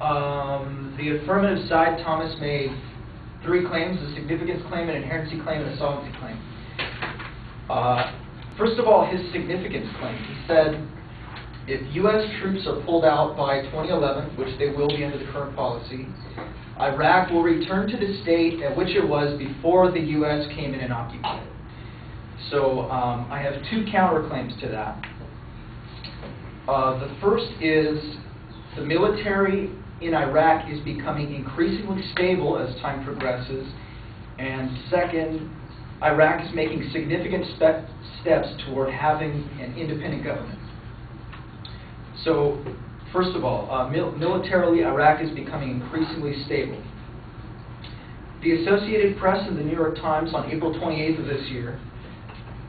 The affirmative side, Thomas made 3 claims: a significance claim, an inherency claim, and a solvency claim. First of all, his significance claim. He said, if U.S. troops are pulled out by 2011, which they will be under the current policy, Iraq will return to the state at which it was before the U.S. came in and occupied it. So I have 2 counterclaims to that. The first is the military in Iraq is becoming increasingly stable as time progresses, and second, Iraq is making significant steps toward having an independent government. So, first of all, militarily, Iraq is becoming increasingly stable. The Associated Press and the New York Times on April 28th of this year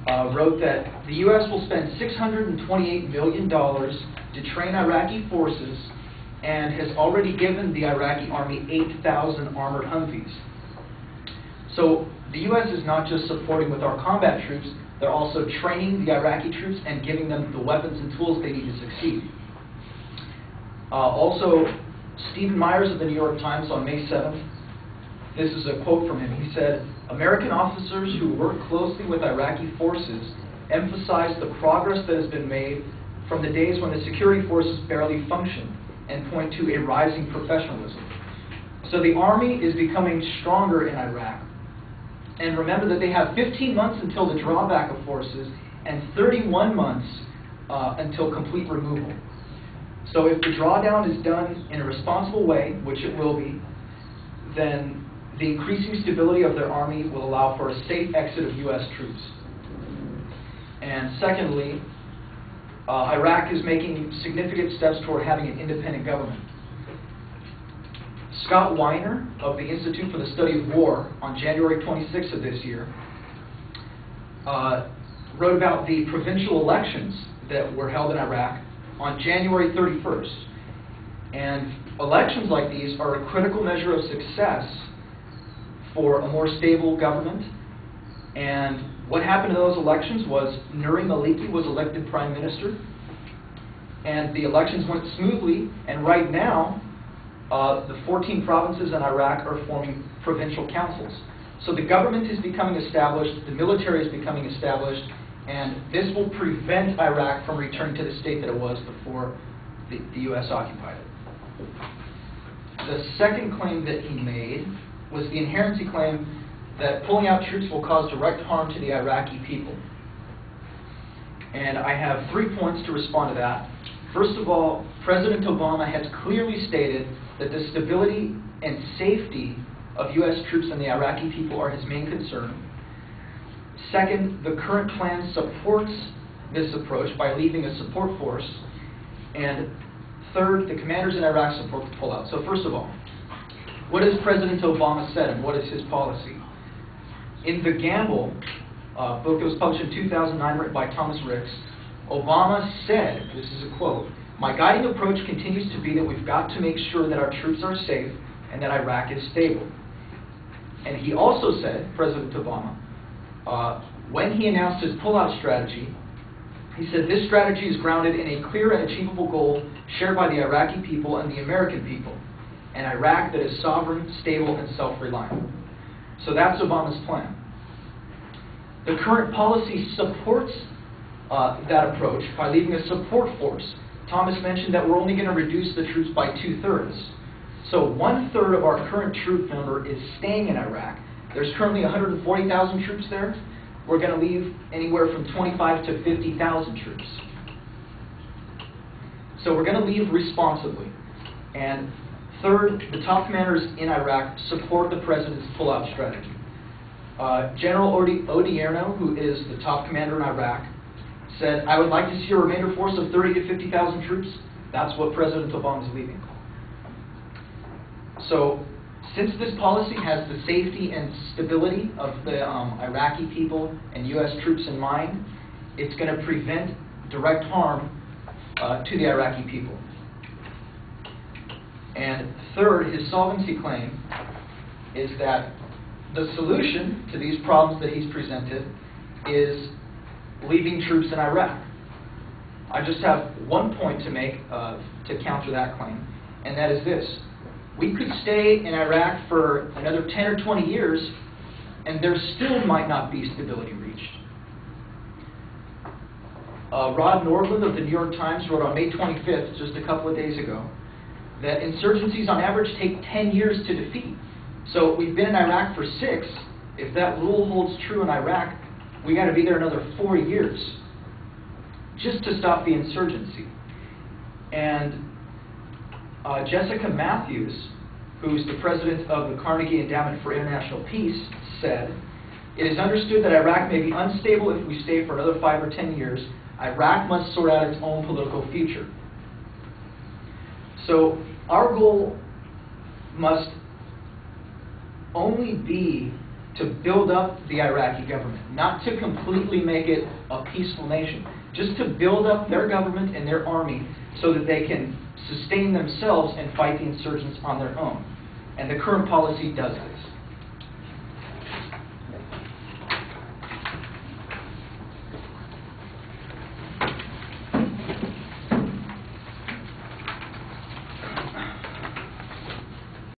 wrote that the U.S. will spend $628 million to train Iraqi forces and has already given the Iraqi army 8,000 armored Humvees. So the U.S. is not just supporting with our combat troops, they're also training the Iraqi troops and giving them the weapons and tools they need to succeed. Also, Stephen Myers of the New York Times on May 7th, this is a quote from him. He said, "American officers who work closely with Iraqi forces emphasize the progress that has been made from the days when the security forces barely functioned and point to a rising professionalism." So the army is becoming stronger in Iraq. And remember that they have 15 months until the drawback of forces and 31 months until complete removal. So if the drawdown is done in a responsible way, which it will be, then the increasing stability of their army will allow for a safe exit of U.S. troops. And secondly, Iraq is making significant steps toward having an independent government. Scott Weiner of the Institute for the Study of War on January 26th of this year wrote about the provincial elections that were held in Iraq on January 31st. And elections like these are a critical measure of success for a more stable government. And what happened in those elections was Nuri Maliki was elected prime minister, and the elections went smoothly, and right now the 14 provinces in Iraq are forming provincial councils. So the government is becoming established, the military is becoming established, and this will prevent Iraq from returning to the state that it was before the U.S. occupied it. The second claim that he made was the inherency claim that pulling out troops will cause direct harm to the Iraqi people. And I have 3 points to respond to that. First of all, President Obama has clearly stated that the stability and safety of U.S. troops and the Iraqi people are his main concern. Second, the current plan supports this approach by leaving a support force. And third, the commanders in Iraq support the pullout. So first of all, what has President Obama said and what is his policy? In The Gamble, book that was published in 2009 written by Thomas Ricks, Obama said, this is a quote, "My guiding approach continues to be that we've got to make sure that our troops are safe and that Iraq is stable." And he also said, President Obama, when he announced his pullout strategy, he said, "This strategy is grounded in a clear and achievable goal shared by the Iraqi people and the American people, an Iraq that is sovereign, stable, and self-reliant." So that's Obama's plan. The current policy supports that approach by leaving a support force. Thomas mentioned that we're only going to reduce the troops by 2/3. So 1/3 of our current troop number is staying in Iraq. There's currently 140,000 troops there. We're going to leave anywhere from 25 to 50,000 troops. So we're going to leave responsibly. And third, the top commanders in Iraq support the president's pullout strategy. General Odierno, who is the top commander in Iraq, said, "I would like to see a remainder force of 30 to 50,000 troops." That's what President Obama is leaving. So, since this policy has the safety and stability of the Iraqi people and U.S. troops in mind, it's going to prevent direct harm to the Iraqi people. And third, his solvency claim is that the solution to these problems that he's presented is leaving troops in Iraq. I just have one point to make to counter that claim, and that is this. We could stay in Iraq for another 10 or 20 years, and there still might not be stability reached. Rod Nordland of the New York Times wrote on May 25th, just a couple of days ago, that insurgencies on average take 10 years to defeat. So we've been in Iraq for 6. If that rule holds true in Iraq, we got to be there another 4 years just to stop the insurgency. And Jessica Matthews, who's the president of the Carnegie Endowment for International Peace, said, "It is understood that Iraq may be unstable if we stay for another 5 or 10 years. Iraq must sort out its own political future." So our goal must only be to build up the Iraqi government, not to completely make it a peaceful nation, just to build up their government and their army so that they can sustain themselves and fight the insurgents on their own. And the current policy does this.